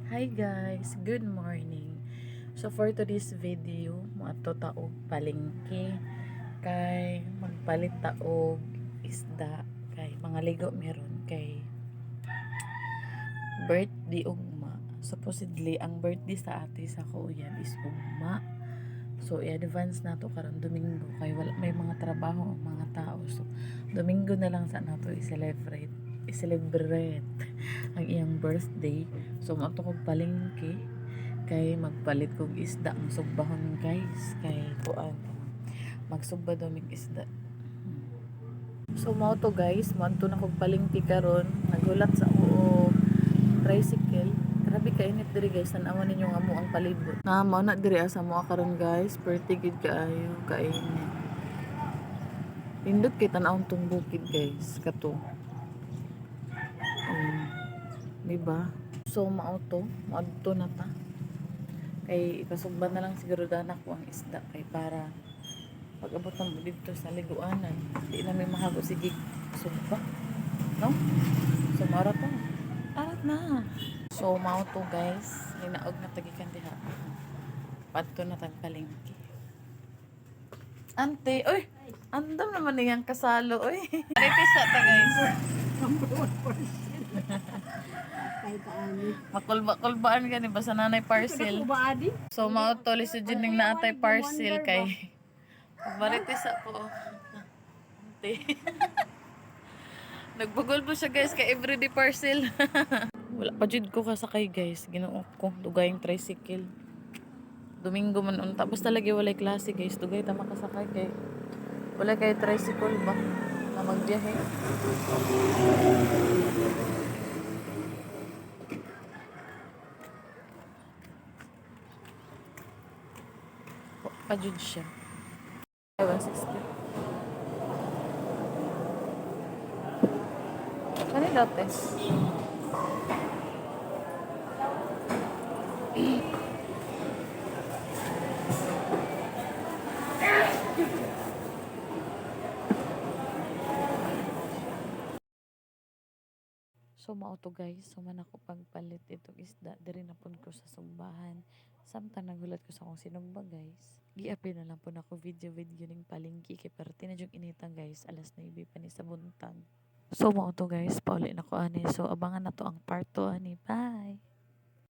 Hi guys, good morning. So for today's video, moadto taog palengke kay magpalit taog isda kay mga ligo meron kay birthday ugma. Supposedly ang birthday sa ate sa kuya is ugma. So i-advance nato karon Domingo kay wala may mga trabaho ang mga tao. So Domingo na lang sa nato i-celebrate ang iyang birthday. So mato kog palengke kay magpalit kog isda ang sugbahon guys kay kuan magsugba daw mig isda. So mao to guys, manto na kog palengke karon, nagulat sa oo tricycle. Grabe ka init diri guys, tan-awan ninyo nga mo ang palibot. Mao na diri asa mo karon guys, pretty good kaayo kainit. Pindot kay tan-awon tong bukid guys, kato. Diba? So mao to, maadto na ta. Kay ipasugban na lang siguro dana ko ang isda kay para pag abot na mo dito sa liguanan di na may mahago si gig sugba, no? So mara to arat na. So mao to guys, linaog na tagikan diha padto na tag palengke. Ante, oy, andam naman niyang kasalo oy. Repisa ta guys. Makulba-kulbaan ka ni basta nanay parcel. So mao to lisod jud ning naatay parcel kay marites ako. Ante. Nagbugol po siya guys kay everyday parcel. Wala pa jud ko kasakay guys. Ginuot ko dugayng tricycle. Domingo man unta basta lagi walay klase guys. Dugay ta makasakay kay wala kay tricycle ba na magbiyahe. Pa jud siya. 160. Kani dati? So mao to guys, so man ako pagpalit itong isda diri na pud ko sa sugbahan. Samtang nagulat ko sa akong sinugba guys. Giapil na lang po na ako video ning palengke kay parte na jud inita guys, alas 9 pa ni sa buntag. So mao to guys, pauli na ko ani. So abangan na to ang part 2 ani. Bye.